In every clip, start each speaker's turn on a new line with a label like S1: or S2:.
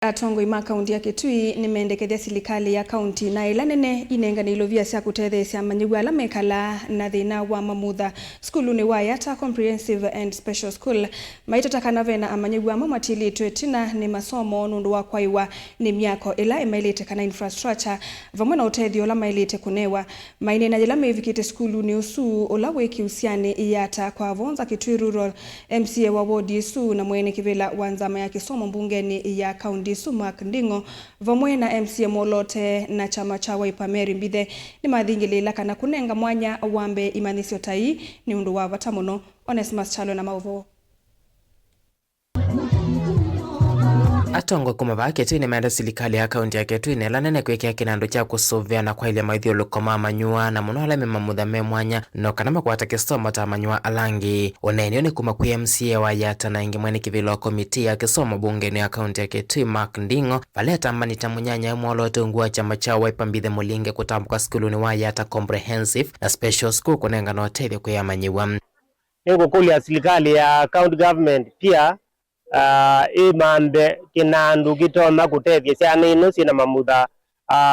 S1: Atongo ima kaunti ya Kitui nimendekethia serikali ya kaunti na ila nene inenganilo via cia kutethecia manyigu ala mekala na thina wa mamutha skulu ni Wayata Comprehensive and Special School maitatakana vena amanyigu ama matilitwe tina ni masomo nundu wa kwaiwa ni miako ila emailite kana infrastructure vamwe na utethio la mailite kunewa maine na jela mevikite skulu ni usu ola weki usiani iyata kwa vonza Kitui Rural MCA wa ward isu na mwene kivela wanzama ya kisomo mbungeni ya kaunti Mark Ndingo vamwe na MCA Molote na chama cha Wiper Mary Mbithe ni mathingilila kana kunenga mwanya wambe imanisio tai ni undu wa vatamuno Onesmus Chalo na mauvo.
S2: Atongo kuma Kitui ni maenda serikali ya kaunti ya Kitui nela nene kwekea kinando cha kusovea na kwa ile maithio lukoma manyua na muno ala memamutha me mwanya no kana makwata kisomo ta manyua alangi onenio ni kuma kwa MCA wa Yata na ingi mwene kivilo komiti ya kisomo bungeni ya kaunti ya Kitui Mark Ndingo valeta manita munyanya Molote ngua chama cha Wiper Mbithe mulinge kutambuka skulu ni Wayata Comprehensive na Special School kunenga na otethio kwa manyiwa
S3: Ego kuli ya serikali ya county government pia imambe kinandu gitoma kutethia ciana ino cina mamutha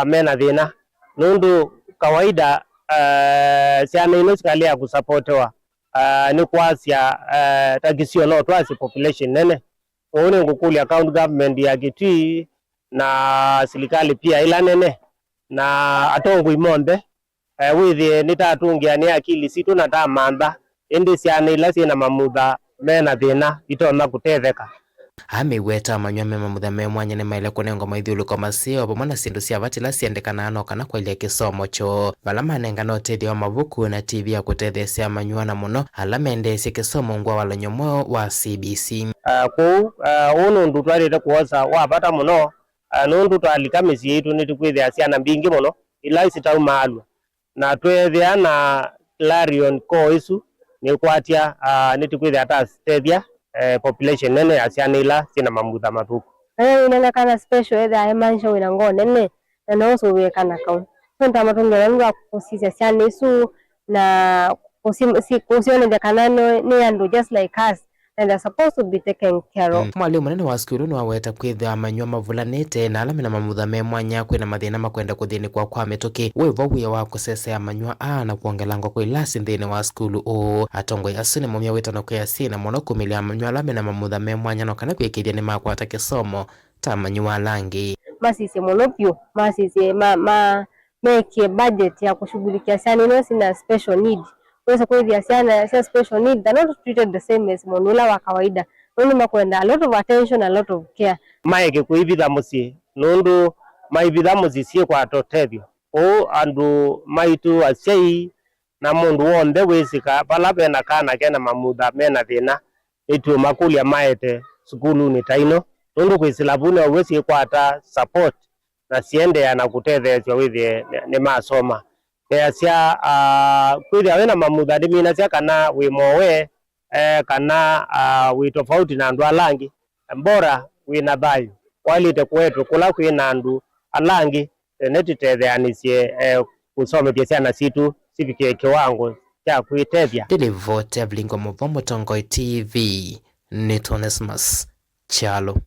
S3: mena thina nundu kawaida ciana ino cikalia kusapotiwa ni kwacia takisio no twasi population nene une ngukulia county government ya Kitui na serikali pia ila nene na atongo imombe withi nitatungia ni akili situ na tamamba indi ciana ila cina mamutha mena thina itoma kutetheka
S2: ameweta manywa mamutha me mwanya ni maile kunengo maithiulu kwa masio pamwe na sindu cia vatila ciendekana ano kana kwa ile kisomo cho vala manenga no tethio mavuku na TV ya kutethecia manywa na muno ala mendesi kisomo ngwa wala nyomo wa CBC
S3: unundu twarite kuosa wapata muno nundu twalika misi yitu nitikwithia ciana mbingi muno ila isitauma alwa na twethia na clarion ko isu ni kwatia nitikwithia ta tethia population nene ya ciana ila cina mamutha mathuku
S4: nene kana special etha emanisha wina ngo nene na no so we kana kau nta matongera ngwa kusisia ciana isu na kusione kana ni andu just like us and they're supposed to be taken care of.
S2: Mwalimu munene wa skulu no aweta kwithia manywa mavulanite na alame na mamutha me mwanya kwina mathina makwenda kuthini kwa mituki wivo wia wa kusesea manywa na kuongelango kwa ilasi nthini wa skulu atongo yasu ni mumia witano kwa yasi na muno kumilia manywa alame na mamutha me mwanya no kana kwikiria ni makwata kisomo ta manywa langi
S4: masisi monopio masisi make budget ya kushughulikia sana ino sina special need kwa sababu ya ciana special need they're not treated the same as monula wa kawaida nundu makwenda a lot of attention, a lot of care
S3: maike kuivitha musi nundu maivitha musi cie kwa totethio andu maitu acei na mundu wonde wisika pala pena kana kena mamutha mena thina itu makulia maete skulu ni taino nundu kwisilabune wisi kwata support na siende ya na kutethecio withie ni masoma cia kwithia wina mamutha ndimina cia kana wi mowe kana wi tofauti na andu alangi mbora wina thayu walite kwetu kula kwina andu alangi netitetheanicie kusomethia ciana citu civikie kiwango cha kwitethia
S2: Delivote Blingo Muvomo Tongo TV ni Onesmus Chalo.